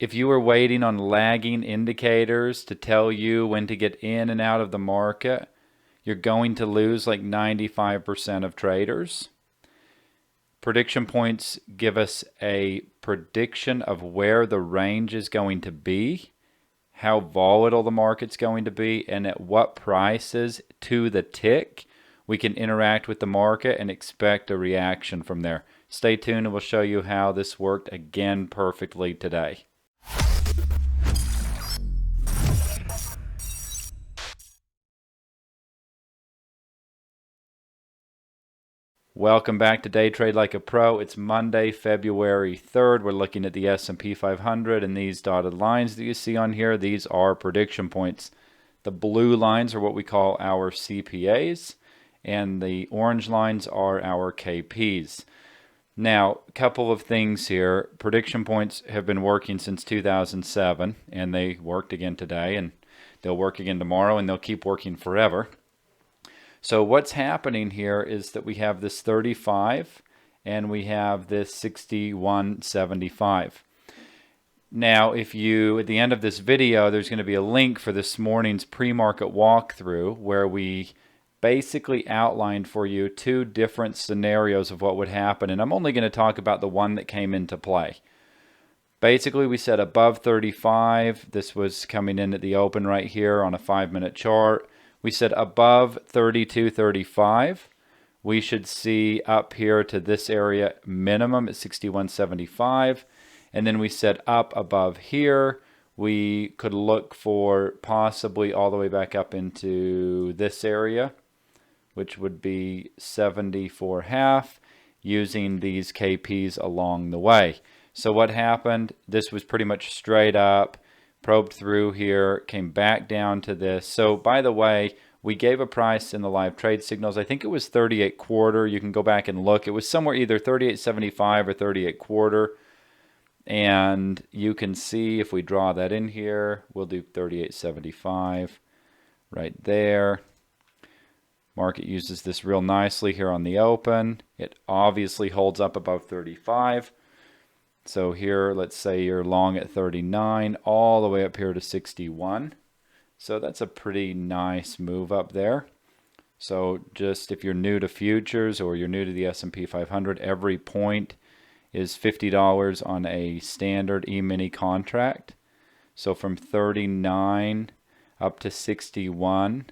If you were waiting on lagging indicators to tell you when to get in and out of the market, you're going to lose like 95% of traders. Prediction points give us a prediction of where the range is going to be, how volatile the market's going to be, and at what prices to the tick we can interact with the market and expect a reaction from there. Stay tuned and we'll show you how this worked again perfectly today. Welcome back to Day Trade Like a Pro. It's Monday, February 3rd. We're looking at the S&P 500, and these dotted lines that you see on here, these are prediction points. The blue lines are what we call our CPAs, and the orange lines are our KPs. Now, a couple of things here. Prediction points have been working since 2007, and they worked again today, and they'll work again tomorrow, and they'll keep working forever. So what's happening here is that we have this 35 and we have this 61.75. Now, if you, at the end of this video, there's going to be a link for this morning's pre-market walkthrough where we basically outlined for you two different scenarios of what would happen. And I'm only going to talk about the one that came into play. Basically, we said above 35. This was coming in at the open right here on a 5-minute chart. We said above 32.35, we should see up here to this area minimum at 61.75. And then we said up above here, we could look for possibly all the way back up into this area, which would be 74.5, using these KPs along the way. So what happened? This was pretty much straight up. Probed through here, came back down to this. So by the way, we gave a price in the live trade signals. I think it was 38.25. You can go back and look. It was somewhere either 38.75 or 38.25. And you can see if we draw that in here, we'll do 38.75 right there. Market uses this real nicely here on the open. It obviously holds up above 35. So here, let's say you're long at 39, all the way up here to 61. So that's a pretty nice move up there. So just if you're new to futures or you're new to the S&P 500, every point is $50 on a standard E-mini contract. So from 39 up to 61,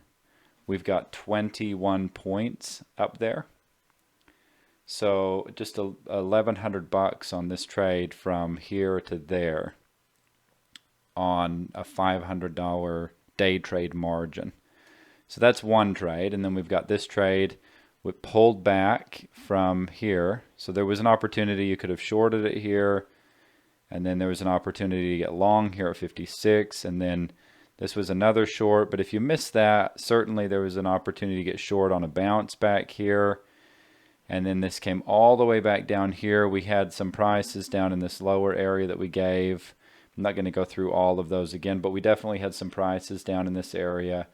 we've got 21 points up there. So just $1,100 on this trade from here to there on a $500 day trade margin. So that's one trade. And then we've got this trade. We pulled back from here. So there was an opportunity. You could have shorted it here. And then there was an opportunity to get long here at 56. And then this was another short. But if you missed that, certainly there was an opportunity to get short on a bounce back here. And then this came all the way back down here. We had some prices down in this lower area that we gave. I'm not going to go through all of those again, but we definitely had some prices down in this area.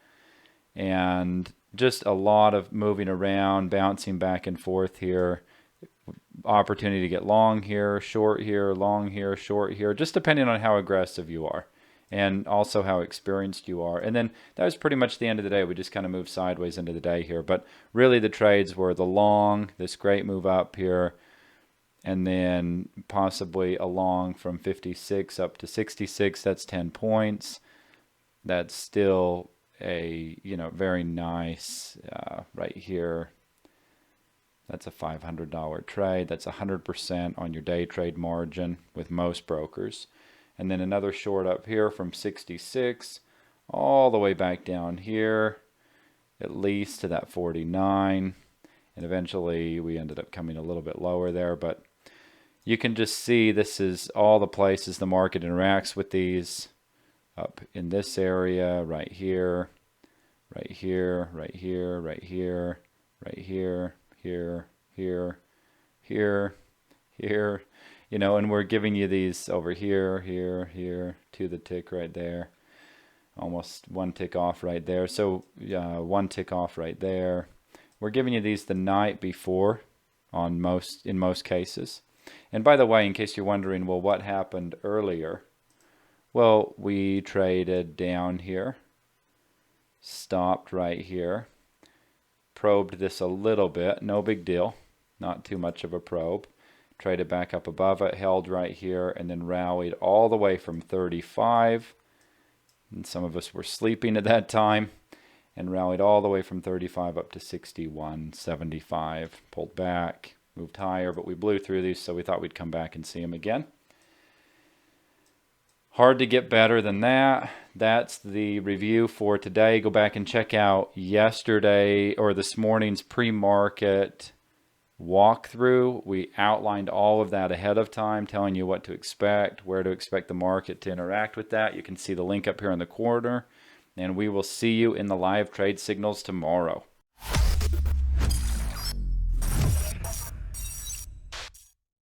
And just a lot of moving around, bouncing back and forth here. Opportunity to get long here, short here, long here, short here, just depending on how aggressive you are and also how experienced you are. And then that was pretty much the end of the day. We just kind of moved sideways into the day here. But really the trades were the long, this great move up here, and then possibly a long from 56 up to 66. That's 10 points. That's still a, very nice right here. That's a $500 trade. That's 100% on your day trade margin with most brokers. And then another short up here from 66 all the way back down here, at least to that 49. And eventually we ended up coming a little bit lower there. But you can just see this is all the places the market interacts with these. Up in this area, right here, right here, right here, right here, right here, here, here, here, here. And we're giving you these over here, here, here, to the tick right there. Almost one tick off right there. So one tick off right there. We're giving you these the night before in most cases. And by the way, in case you're wondering, well, what happened earlier? Well, we traded down here, stopped right here, probed this a little bit, no big deal, not too much of a probe. Traded back up above it, held right here, and then rallied all the way from 35. And some of us were sleeping at that time, and rallied all the way from 35 up to 61.75. Pulled back, moved higher, but we blew through these, so we thought we'd come back and see them again. Hard to get better than that. That's the review for today. Go back and check out yesterday or this morning's pre-market walkthrough. We outlined all of that ahead of time, telling you what to expect, where to expect the market to interact with that. You can see the link up here in the corner, and we will see you in the live trade signals tomorrow.